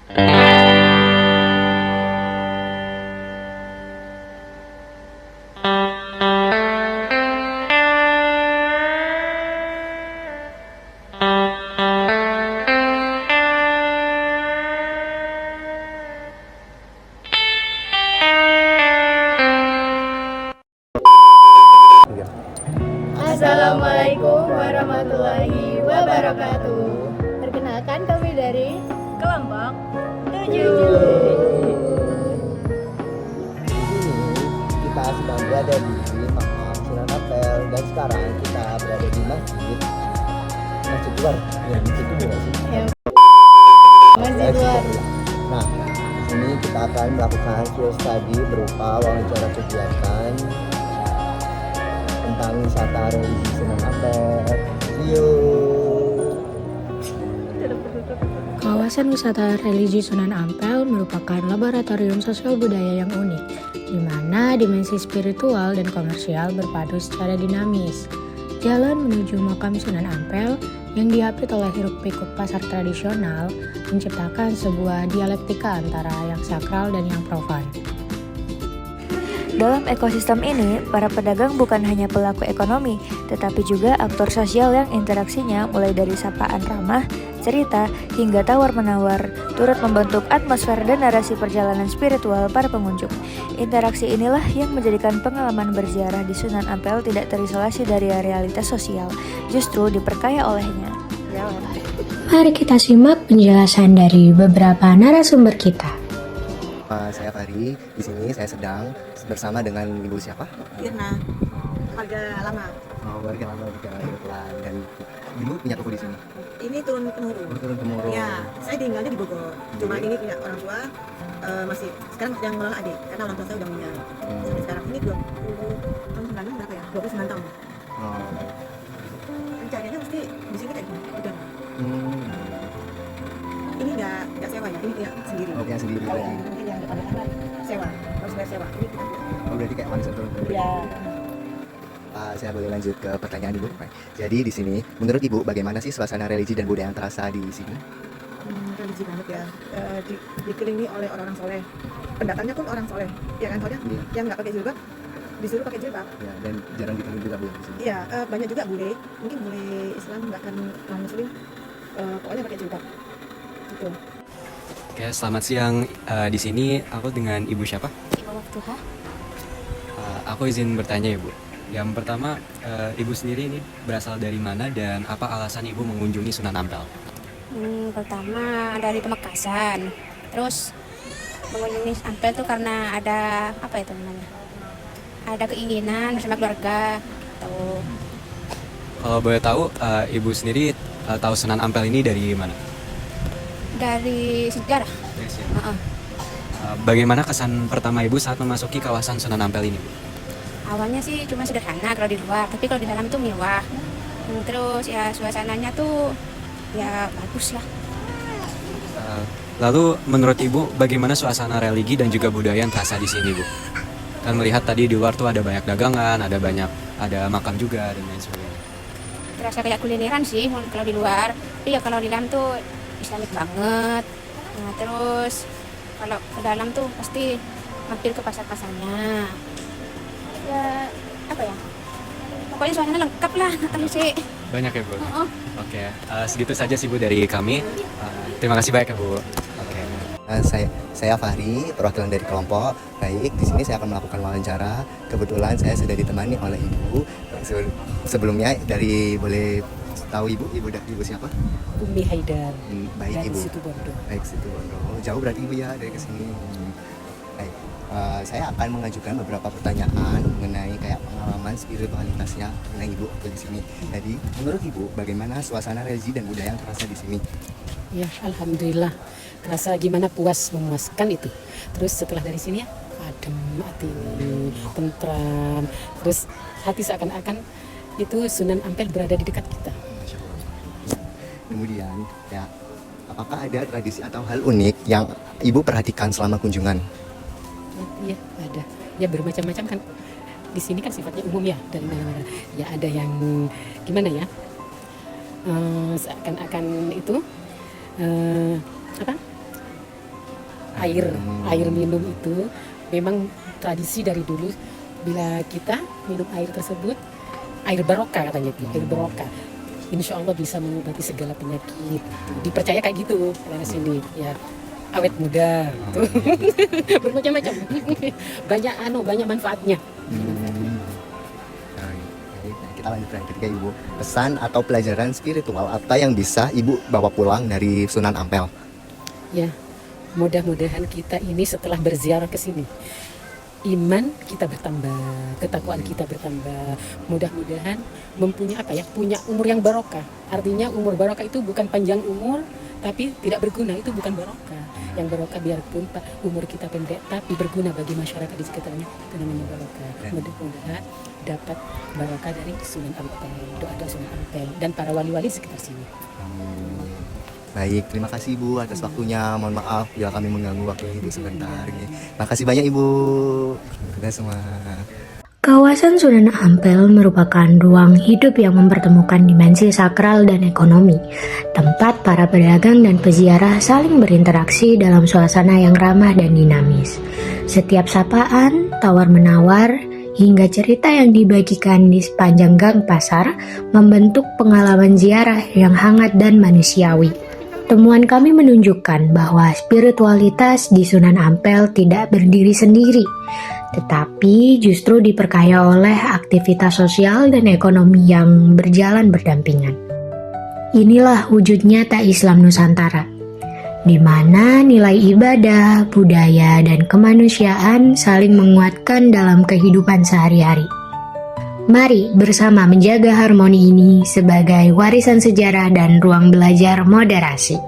Assalamualaikum warahmatullahi wabarakatuh. Perkenalkan kami dari Kelompok 7. Di sini kita sedang berada di makam Sunan Ampel dan sekarang kita berada di masjid luar. Ya, masjid itu nggak sih? Masjid Luar. Nah, di sini kita akan melakukan field study berupa wawancara kegiatan tentang wisata religi Sunan Ampel. See you. Kawasan wisata religi Sunan Ampel merupakan laboratorium sosial budaya yang unik, di mana dimensi spiritual dan komersial berpadu secara dinamis. Jalan menuju makam Sunan Ampel yang diapit oleh hiruk-pikuk pasar tradisional menciptakan sebuah dialektika antara yang sakral dan yang profan. Dalam ekosistem ini, para pedagang bukan hanya pelaku ekonomi, tetapi juga aktor sosial yang interaksinya mulai dari sapaan ramah, cerita, hingga tawar-menawar, turut membentuk atmosfer dan narasi perjalanan spiritual para pengunjung. Interaksi inilah yang menjadikan pengalaman berziarah di Sunan Ampel tidak terisolasi dari realitas sosial, justru diperkaya olehnya. Mari kita simak penjelasan dari beberapa narasumber kita. Saya Fahri, di sini saya sedang bersama dengan ibu siapa? Irna, warga lama. Oh, warga lama juga kebetulan. Dan ibu punya toko di sini. Ini turun temurun. Turun temurun. Ya, saya tinggalnya di Bogor. Cuma ini punya orang tua masih sekarang yang mengelola adik karena orang tua saya udah meninggal. Sampai sekarang ini 20 tahun 9 berapa ya? 29 tahun. Oh. Pencariannya mesti di sini kayak gini. Udah. Ini nggak sewa ya, ini punya sendiri. Oh, punya sendiri. Kalau Ya. ini yang depan sewa, harus bayar sewa. Ini kita punya. Oh, berarti kayak warisan turun temurun. Iya. Saya boleh lanjut ke pertanyaan ibu. Jadi di sini, menurut ibu bagaimana sih suasana religi dan budaya yang terasa di sini? Religi banget ya. Dikelilingi oleh orang-orang soleh. Pendatangnya pun orang soleh. Ya kan soalnya Iya. yang nggak pakai jilbab disuruh pakai jilbab. Ya, dan jarang ditemui juga bu di sini. Iya, banyak juga bule. Mungkin bule Islam bahkan non Muslim pokoknya pakai jilbab. Gitu. Oke, selamat siang. Di sini aku dengan Ibu siapa? Ibu Waktuha. Aku izin bertanya ya Bu. Yang pertama, Ibu sendiri ini berasal dari mana dan apa alasan Ibu mengunjungi Sunan Ampel? Pertama dari Pamekasan, terus mengunjungi Ampel tuh karena ada apa itu namanya? Ada keinginan bersama keluarga. Tuh. Kalau boleh tahu, Ibu sendiri tahu Sunan Ampel ini dari mana? Dari sejarah. Bagaimana kesan pertama Ibu saat memasuki kawasan Sunan Ampel ini, Bu? Awalnya sih cuma sederhana kalau di luar, tapi kalau di dalam tuh mewah. Terus ya suasananya tuh ya bagus lah. Lalu menurut Ibu, bagaimana suasana religi dan juga budaya yang terasa di sini, Bu? Kan melihat tadi di luar tuh ada banyak dagangan, ada makam juga dan lain sebagainya. Terasa kayak kulineran sih kalau di luar, tapi ya kalau di dalam tuh Islamik banget. Nah, terus kalau ke dalam tuh pasti mampir ke pasar-pasarnya. Ya apa ya? Pokoknya suasana lengkap lah kalau sih. Banyak ya Bu? Oke, segitu saja sih Bu dari kami. Terima kasih banyak ya Bu. Oke. Saya Fahri, perwakilan dari kelompok. Baik, di sini saya akan melakukan wawancara. Kebetulan saya sudah ditemani oleh ibu. Sebelumnya boleh tahu ibu siapa? Umi Haidar. Baik dari ibu. Situbondo. Baik, Situbondo. Jauh berarti ibu ya dari kesini. Baik, saya akan mengajukan beberapa pertanyaan mengenai kayak pengalaman spiritualitasnya mengenai ibu di sini. Jadi, menurut ibu bagaimana suasana religi dan budaya yang terasa di sini? Ya, alhamdulillah. Terasa gimana puas, memuaskan itu. Terus setelah dari sini ya, adem hati ini, tentram. Terus hati seakan-akan itu Sunan Ampel berada di dekat kita. Masya Allah. Kemudian, ya, apakah ada tradisi atau hal unik yang ibu perhatikan selama kunjungan? Iya, ada. Ya bermacam-macam kan. Di sini kan sifatnya umum ya, dari mana-mana. Ya ada yang gimana ya? Seakan-akan itu apa? air minum itu memang tradisi dari dulu. Bila kita minum air tersebut, air barokah katanya itu, air barokah, insya Allah bisa mengobati segala penyakit. Dipercaya kayak gitu karena sini ya, awet muda, tuh. Bermacam-macam, banyak manfaatnya. Kita lanjutkan ketika Ibu, pesan atau pelajaran spiritual apa yang bisa Ibu bawa pulang dari Sunan Ampel? Ya, mudah-mudahan kita ini setelah berziarah ke sini, iman kita bertambah, ketakwaan kita bertambah. Mudah-mudahan mempunyai punya umur yang barokah. Artinya umur barokah itu bukan panjang umur tapi tidak berguna, itu bukan barokah. Yang barokah biarpun umur kita pendek tapi berguna bagi masyarakat di sekitarnya, itu namanya barokah. Mudah-mudahan dapat barokah dari Sunan Ampel, doa-doa Sunan Ampel dan para wali-wali sekitar sini. Baik, terima kasih Ibu atas waktunya. Mohon maaf bila kami mengganggu waktu Ibu sebentar. Terima kasih banyak Ibu. Kita semua. Kawasan Sunan Ampel merupakan ruang hidup yang mempertemukan dimensi sakral dan ekonomi, tempat para pedagang dan peziarah saling berinteraksi dalam suasana yang ramah dan dinamis. Setiap sapaan, tawar-menawar, hingga cerita yang dibagikan di sepanjang gang pasar membentuk pengalaman ziarah yang hangat dan manusiawi. Temuan kami menunjukkan bahwa spiritualitas di Sunan Ampel tidak berdiri sendiri, tetapi justru diperkaya oleh aktivitas sosial dan ekonomi yang berjalan berdampingan. Inilah wujud nyata Islam Nusantara, di mana nilai ibadah, budaya, dan kemanusiaan saling menguatkan dalam kehidupan sehari-hari. Mari bersama menjaga harmoni ini sebagai warisan sejarah dan ruang belajar moderasi.